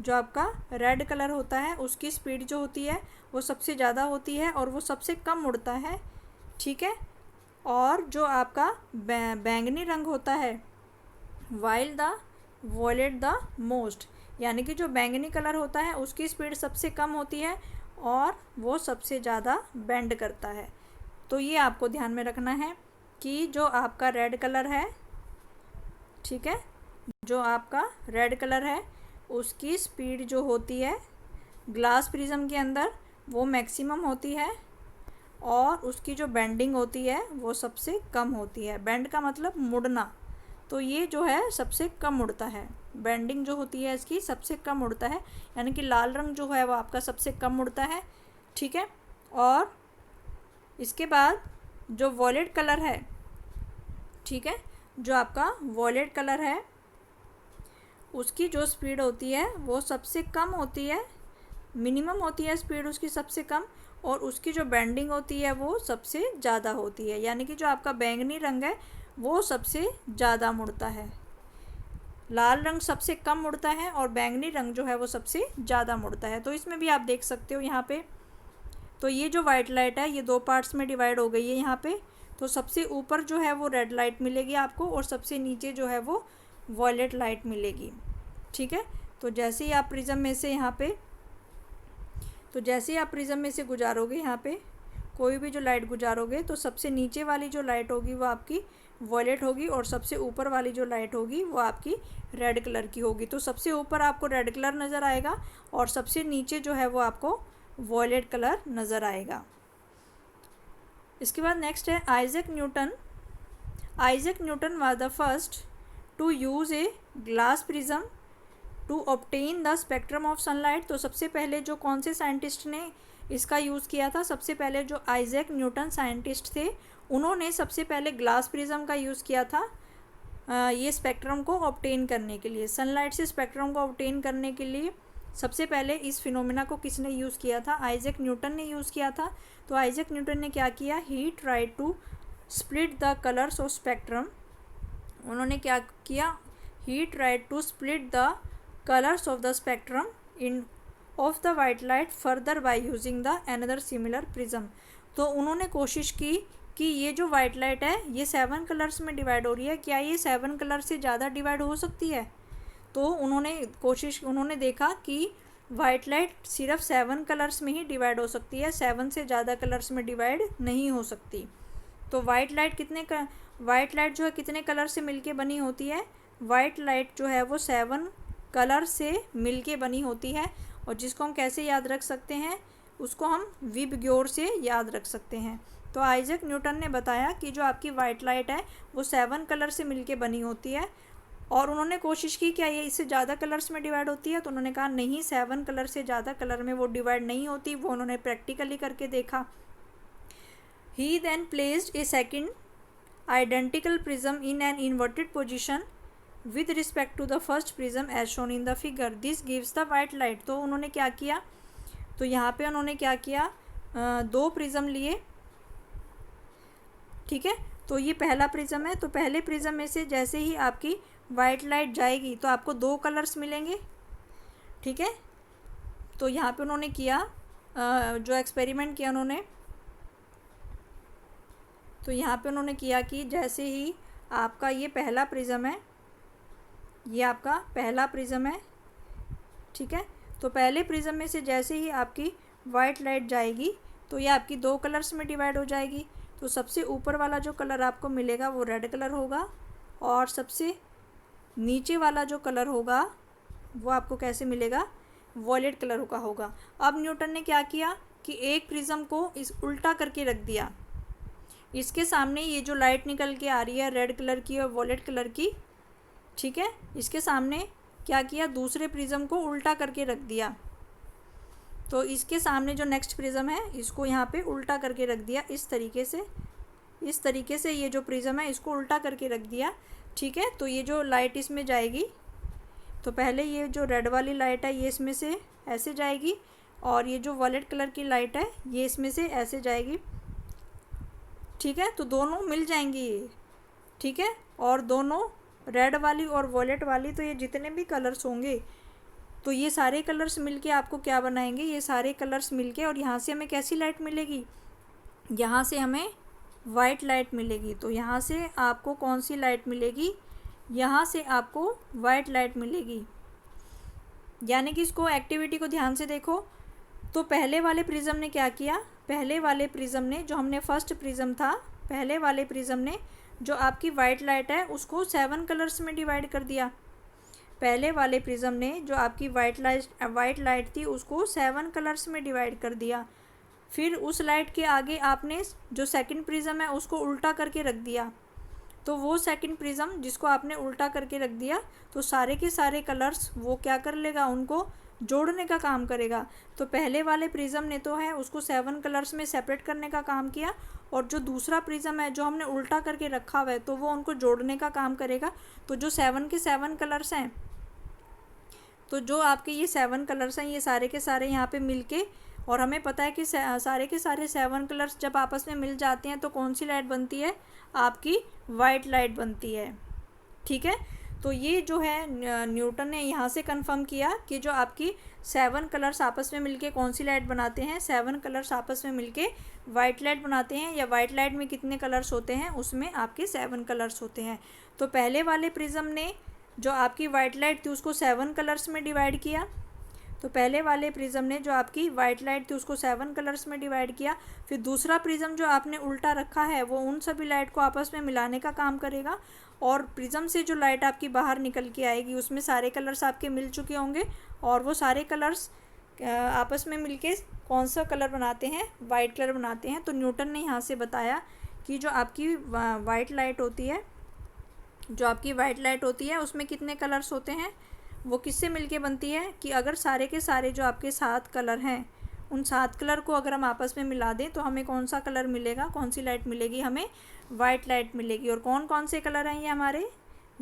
जो आपका रेड कलर होता है उसकी स्पीड जो होती है वो सबसे ज़्यादा होती है और वो सबसे कम उड़ता है, ठीक है। और जो आपका बैंगनी रंग होता है, while the violet the most, यानी कि जो बैंगनी कलर होता है उसकी स्पीड सबसे कम होती है और वो सबसे ज़्यादा बेंड करता है। तो ये आपको ध्यान में रखना है कि जो आपका रेड कलर है, ठीक है, जो आपका रेड कलर है उसकी स्पीड जो होती है ग्लास प्रिज्म के अंदर वो मैक्सिमम होती है और उसकी जो बेंडिंग होती है वो सबसे कम होती है। बेंड का मतलब मुड़ना, तो ये जो है सबसे कम उड़ता है। बेंडिंग जो होती है इसकी सबसे कम उड़ता है, यानी कि लाल रंग जो है वो आपका सबसे कम उड़ता है, ठीक है। और इसके बाद जो वॉयलेट कलर है, ठीक है, जो आपका वॉयलेट कलर है उसकी जो स्पीड होती है वो सबसे कम होती है, मिनिमम होती है स्पीड उसकी सबसे कम, और उसकी जो बेंडिंग होती है वो सबसे ज़्यादा होती है। यानी कि जो आपका बैंगनी रंग है वो सबसे ज़्यादा मुड़ता है, लाल रंग सबसे कम मुड़ता है और बैंगनी रंग जो है वो सबसे ज़्यादा मुड़ता है। तो इसमें भी आप देख सकते हो यहाँ पे, तो ये जो वाइट लाइट है ये दो पार्ट्स में डिवाइड हो गई है यहाँ पे। तो सबसे ऊपर जो है वो रेड लाइट मिलेगी आपको और सबसे नीचे जो है वो वॉयलेट लाइट मिलेगी, ठीक है। तो जैसे ही आप प्रिज्म में से यहाँ पे, तो जैसे ही आप प्रिज्म में से गुजारोगे यहाँ पे कोई भी जो लाइट गुजारोगे तो सबसे नीचे वाली जो लाइट होगी वो आपकी वॉयलेट होगी और सबसे ऊपर वाली जो लाइट होगी वो आपकी रेड कलर की होगी। तो सबसे ऊपर आपको रेड कलर नज़र आएगा और सबसे नीचे जो है वो आपको वॉयलेट कलर नज़र आएगा। इसके बाद नेक्स्ट है Isaac Newton. Isaac Newton was the first to use a glass prism to obtain the spectrum of sunlight. तो सबसे पहले जो कौन से साइंटिस्ट ने इसका यूज़ किया था, सबसे पहले जो आइजैक न्यूटन साइंटिस्ट थे उन्होंने सबसे पहले ग्लास प्रिज्म का यूज़ किया था ये स्पेक्ट्रम को ऑब्टेन करने के लिए, सनलाइट से स्पेक्ट्रम को ऑब्टेन करने के लिए। सबसे पहले इस फिनोमिना को किसने यूज़ किया था, आइजैक न्यूटन ने यूज़ किया था। तो आइजैक न्यूटन ने क्या किया, he tried to split the colours of spectrum. उन्होंने क्या किया, he tried to split the colours of the spectrum in of the white light further by using the another similar prism. तो उन्होंने कोशिश की कि ये जो वाइट लाइट है ये 7 कलर्स में डिवाइड हो रही है, क्या ये 7 कलर से ज़्यादा डिवाइड हो सकती है। तो उन्होंने देखा कि वाइट लाइट सिर्फ 7 कलर्स में ही डिवाइड हो सकती है, 7 से ज़्यादा कलर्स में डिवाइड नहीं हो सकती। तो वाइट लाइट जो है कितने कलर से मिलके बनी होती है, वाइट लाइट जो है वो 7 कलर से मिलके बनी होती है। और जिसको हम कैसे याद रख सकते हैं, उसको हम विबग्योर से याद रख सकते हैं। तो आइजैक न्यूटन ने बताया कि जो आपकी वाइट लाइट है वो 7 कलर से मिलके बनी होती है। और उन्होंने कोशिश की क्या ये इससे ज़्यादा कलर्स में डिवाइड होती है, तो उन्होंने कहा नहीं, 7 कलर से ज़्यादा कलर में वो डिवाइड नहीं होती। वो उन्होंने प्रैक्टिकली करके देखा। He then placed a second identical prism in an inverted position with respect to the first prism as shown in the figure, this gives the white light. तो उन्होंने क्या किया, तो यहाँ पे उन्होंने क्या किया, 2 प्रिज्म लिए, ठीक है। तो ये पहला प्रिज्म है, तो पहले प्रिज्म में से जैसे ही आपकी वाइट लाइट जाएगी तो आपको 2 कलर्स मिलेंगे, ठीक है। तो यहाँ पे उन्होंने किया जो एक्सपेरिमेंट किया उन्होंने, तो यहाँ पे उन्होंने किया कि जैसे ही आपका ये पहला प्रिज्म है, ये आपका पहला प्रिज्म है, ठीक है। तो पहले प्रिज्म में से जैसे ही आपकी वाइट लाइट जाएगी तो ये आपकी 2 कलर्स में डिवाइड हो जाएगी। तो सबसे ऊपर वाला जो कलर आपको मिलेगा वो रेड कलर होगा और सबसे नीचे वाला जो कलर होगा वो आपको कैसे मिलेगा, वॉयलेट कलर का होगा। अब न्यूटन ने क्या किया कि एक प्रिज्म को इस उल्टा करके रख दिया, इसके सामने ये जो लाइट निकल के आ रही है रेड कलर की और वॉयलेट कलर की, ठीक है, इसके सामने क्या किया, दूसरे प्रिज्म को उल्टा करके रख दिया। तो इसके सामने जो नेक्स्ट प्रिज्म है इसको यहाँ पे उल्टा करके रख दिया, इस तरीके से ये जो प्रिज्म है इसको उल्टा करके रख दिया, ठीक है। तो ये जो लाइट इसमें जाएगी, तो पहले ये जो रेड वाली लाइट है ये इसमें से ऐसे जाएगी और ये जो वॉयलेट कलर की लाइट है ये इसमें से ऐसे जाएगी, ठीक है। तो दोनों मिल जाएंगी ये, ठीक है। और दोनों रेड वाली और वॉयलेट वाली, तो ये जितने भी कलर्स होंगे तो ये सारे कलर्स मिलके आपको क्या बनाएंगे, ये सारे कलर्स मिलके, और यहाँ से हमें कैसी लाइट मिलेगी, यहाँ से हमें वाइट लाइट मिलेगी। तो यहाँ से आपको कौन सी लाइट मिलेगी, यहाँ से आपको वाइट लाइट मिलेगी। यानी कि इसको एक्टिविटी को ध्यान से देखो। तो पहले वाले प्रिज्म ने क्या किया, पहले वाले प्रिज्म ने, जो हमने फर्स्ट प्रिज्म था, पहले वाले प्रिज्म ने जो आपकी वाइट लाइट है उसको 7 कलर्स में डिवाइड कर दिया। पहले वाले प्रिज्म ने जो आपकी वाइट लाइट थी उसको 7 कलर्स में डिवाइड कर दिया। फिर उस लाइट के आगे आपने जो सेकंड प्रिज्म है उसको उल्टा करके रख दिया। तो वो सेकंड प्रिज्म जिसको आपने उल्टा करके रख दिया, तो सारे के सारे कलर्स वो क्या कर लेगा, उनको जोड़ने का काम करेगा। तो पहले वाले प्रिज्म ने तो है उसको 7 कलर्स में सेपरेट करने का काम किया, और जो दूसरा प्रिज्म है जो हमने उल्टा करके रखा हुआ है तो वो उनको जोड़ने का काम करेगा। तो जो 7 के 7 कलर्स हैं, तो जो आपके ये 7 कलर्स हैं ये सारे के सारे यहाँ पे मिलके, और हमें पता है कि सारे के सारे 7 कलर्स जब आपस में मिल जाते हैं तो कौन सी लाइट बनती है, आपकी वाइट लाइट बनती है। ठीक है, तो ये जो है न्यूटन ने यहाँ से कंफर्म किया कि जो आपकी 7 कलर्स आपस में मिलके कौन सी लाइट बनाते हैं, 7 कलर्स आपस में मिलके वाइट लाइट बनाते हैं। या वाइट लाइट में कितने कलर्स होते हैं, उसमें आपके 7 कलर्स होते हैं। तो पहले वाले प्रिज्म ने जो आपकी वाइट लाइट थी उसको 7 कलर्स में डिवाइड किया। तो पहले वाले प्रिज्म ने जो आपकी वाइट लाइट थी उसको 7 कलर्स में डिवाइड किया। फिर दूसरा प्रिज्म जो आपने उल्टा रखा है वो उन सभी लाइट को आपस में मिलाने का काम करेगा, और प्रिज्म से जो लाइट आपकी बाहर निकल के आएगी उसमें सारे कलर्स आपके मिल चुके होंगे, और वो सारे कलर्स आपस में मिलके कौन सा कलर बनाते हैं, वाइट कलर बनाते हैं। तो न्यूटन ने यहाँ से बताया कि जो आपकी वाइट लाइट होती है, जो आपकी वाइट लाइट होती है उसमें कितने कलर्स होते हैं, वो किससे मिलके बनती है कि अगर सारे के सारे जो आपके 7 कलर हैं उन 7 कलर को अगर हम आपस में मिला दें तो हमें कौन सा कलर मिलेगा, कौन सी लाइट मिलेगी, हमें वाइट लाइट मिलेगी। और कौन कौन से कलर हैं ये हमारे,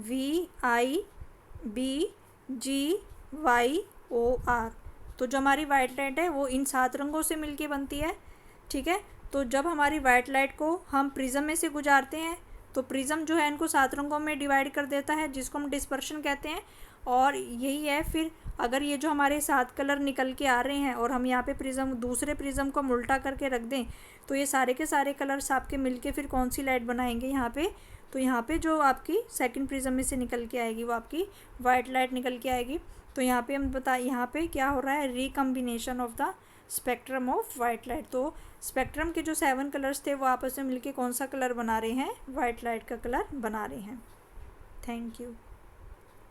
VIBGYOR। तो जो हमारी वाइट लाइट है वो इन 7 रंगों से मिलके बनती है। ठीक है, तो जब हमारी वाइट लाइट को हम प्रिज्म में से गुजारते हैं तो प्रिज्म जो है इनको 7 रंगों में डिवाइड कर देता है, जिसको हम डिस्पर्शन कहते हैं। और यही है, फिर अगर ये जो हमारे 7 कलर निकल के आ रहे हैं और हम यहाँ पे प्रिज्म, दूसरे प्रिज्म को हम उल्टा करके रख दें तो ये सारे के सारे कलर्स आपके मिलके फिर कौन सी लाइट बनाएंगे यहाँ पे, तो यहाँ पे जो आपकी सेकंड प्रिज्म में से निकल के आएगी वो आपकी वाइट लाइट निकल के आएगी। तो यहाँ पे हम यहाँ पे क्या हो रहा है, recombination of the spectrum of white light. तो स्पेक्ट्रम के जो 7 कलर्स थे वो आपस में मिलके कौन सा कलर बना रहे हैं, वाइट लाइट का कलर बना रहे हैं। Thank you.